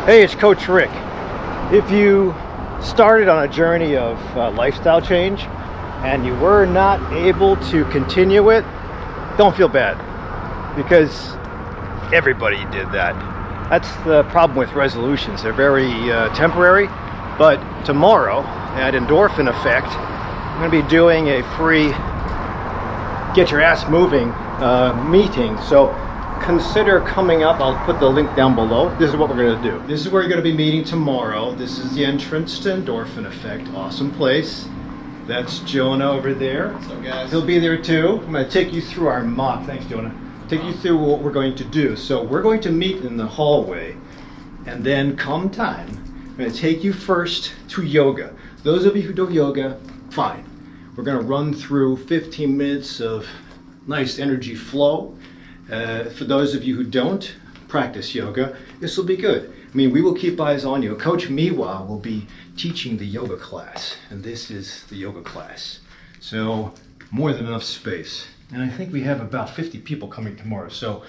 Hey, it's Coach Rick. If you started on a journey of lifestyle change and you were not able to continue it, don't feel bad, because everybody did that. That's the problem with resolutions. They're very temporary, but tomorrow at Endorphin Effect, I'm going to be doing a free Get Your Ass Moving meeting. So consider coming up. I'll put the link down below. This is what we're going to do. This is where you're going to be meeting tomorrow. This is the entrance to Endorphin Effect. Awesome place. That's Jonah over there. What's up, guys? He'll be there too. I'm going to take you through our mock. Thanks, Jonah. Take you through what we're going to do. So we're going to meet in the hallway, and then come time, I'm going to take you first to yoga. Those of you who do yoga, fine. We're going to run through 15 minutes of nice energy flow. For those of you who don't practice yoga, this will be good. I mean, we will keep eyes on you. Coach Miwa will be teaching the yoga class, and this is the yoga class. So more than enough space. And I think we have about 50 people coming tomorrow. So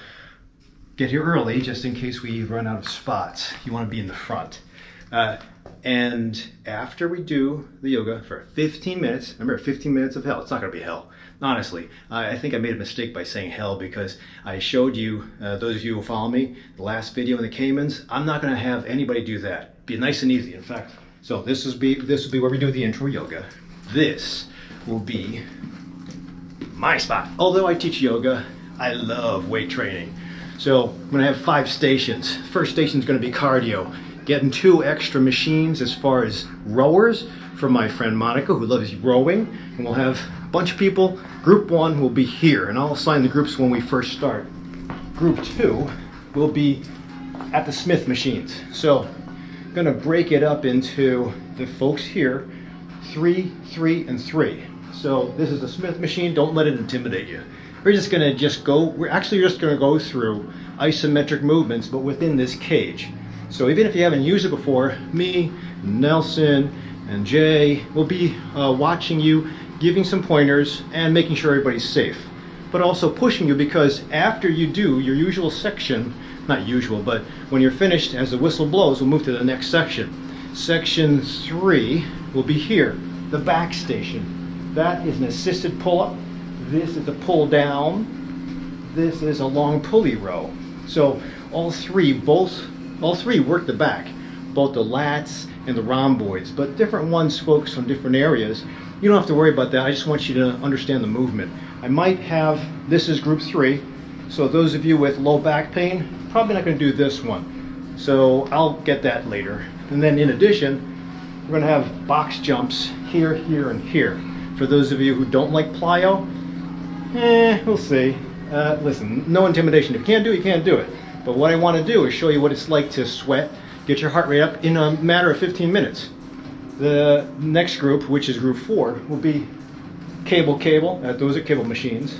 get here early just in case we run out of spots. You want to be in the front. And after we do the yoga for 15 minutes, remember 15 minutes of hell, it's not going to be hell. Honestly, I think I made a mistake by saying hell because I showed you, those of you who follow me, the last video in the Caymans. I'm not going to have anybody do that. Be nice and easy. In fact, so this will be where we do the intro yoga. This will be my spot. Although I teach yoga, I love weight training. So I'm going to have 5 stations. First station is going to be cardio. Getting 2 extra machines as far as rowers from my friend Monica, who loves rowing. And we'll have a bunch of people. Group 1 will be here, and I'll assign the groups when we first start. Group 2 will be at the Smith machines. So I'm going to break it up into the folks here, 3, 3, and 3. So this is the Smith machine. Don't let it intimidate you. We're just going to go, we're actually just going to go through isometric movements, but within this cage. So even if you haven't used it before, me, Nelson, and Jay will be watching you, giving some pointers, and making sure everybody's safe. But also pushing you, because after you do your usual section, not usual, but when you're finished, as the whistle blows, we'll move to the next section. Section 3 will be here, the back station. That is an assisted pull-up. This is a pull down. This is a long pulley row. So all three work the back, both the lats and the rhomboids, but different ones focus on different areas. You don't have to worry about that. I just want you to understand the movement. I might have, this is group 3, so those of you with low back pain, probably not going to do this one. So I'll get that later. And then in addition, we're going to have box jumps here, here, and here. For those of you who don't like plyo, we'll see. Listen, no intimidation. If you can't do it, you can't do it. But what I want to do is show you what it's like to sweat, get your heart rate up in a matter of 15 minutes. The next group, which is group 4, will be cable. Those are cable machines.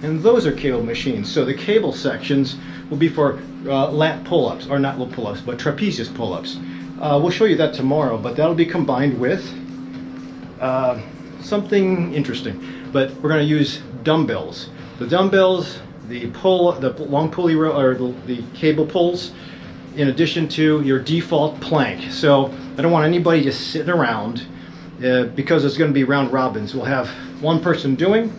And those are cable machines. So the cable sections will be for lat pull-ups, or not lat pull-ups, but trapezius pull-ups. We'll show you that tomorrow, but that'll be combined with something interesting. But we're going to use dumbbells. The dumbbells, the long pulley row, or the cable pulls, in addition to your default plank. So I don't want anybody just sitting around because it's going to be round robins. We'll have one person doing,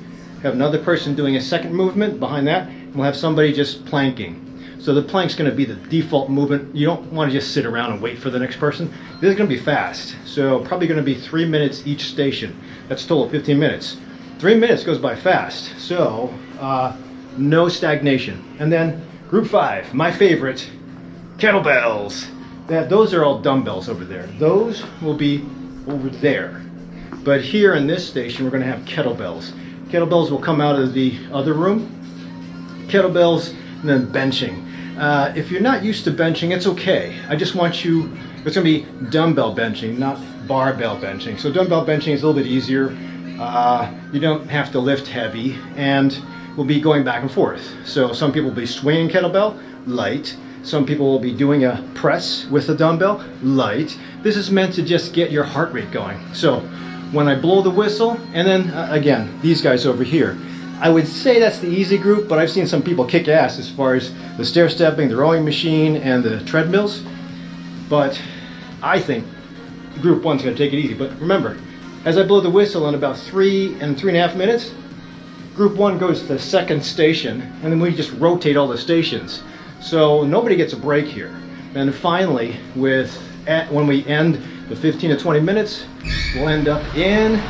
have another person doing a second movement behind that, and we'll have somebody just planking. So the plank's going to be the default movement. You don't want to just sit around and wait for the next person. This is going to be fast. So probably going to be 3 minutes each station. That's a total of 15 minutes. 3 minutes goes by fast. So no stagnation. And then group 5, my favorite, kettlebells. Those are all dumbbells over there. Those will be over there. But here in this station, we're going to have kettlebells. Kettlebells will come out of the other room. Kettlebells, and then benching. If you're not used to benching, it's okay. I just want you, it's going to be dumbbell benching, not barbell benching. So dumbbell benching is a little bit easier. You don't have to lift heavy, and we'll be going back and forth. So some people will be swinging kettlebell, light. Some people will be doing a press with a dumbbell, light. This is meant to just get your heart rate going. So when I blow the whistle, and then again, these guys over here, I would say that's the easy group, but I've seen some people kick ass as far as the stair stepping, the rowing machine, and the treadmills. but I think group one's going to take it easy. But remember, as I blow the whistle in about 3 and 3.5 minutes, group one goes to the second station, and then we just rotate all the stations. So nobody gets a break here. And finally, when we end the 15 to 20 minutes, we'll end up in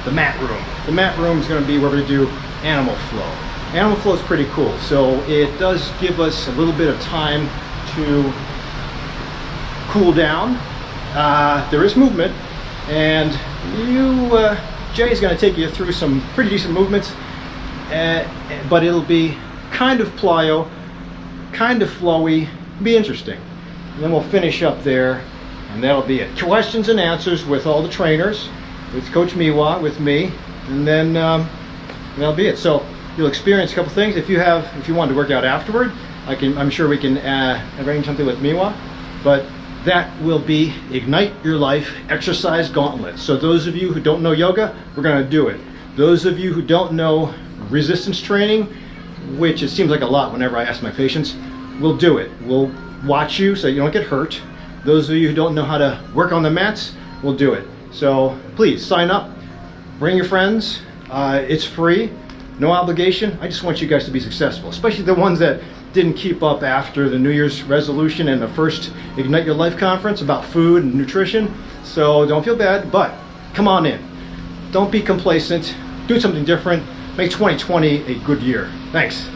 the mat room. The mat room is going to be where we do animal flow. Animal flow is pretty cool. So it does give us a little bit of time to cool down. There is movement, and Jay's going to take you through some pretty decent movements, but it'll be kind of plyo, kind of flowy, be interesting. And then we'll finish up there, and that'll be it. Questions and answers with all the trainers, with Coach Miwa, with me, and then that'll be it. So you'll experience a couple things. If you want to work out afterward, I'm sure we can arrange something with Miwa, but that will be Ignite Your Life Exercise Gauntlet. So those of you who don't know yoga, we're going to do it. Those of you who don't know resistance training, which it seems like a lot whenever I ask my patients, we'll do it. We'll watch you so you don't get hurt. Those of you who don't know how to work on the mats, we'll do it. So please sign up, bring your friends. It's free, no obligation. I just want you guys to be successful, especially the ones that didn't keep up after the New Year's resolution and the first Ignite Your Life conference about food and nutrition. So don't feel bad, but come on in. Don't be complacent. Do something different. Make 2020 a good year. Thanks.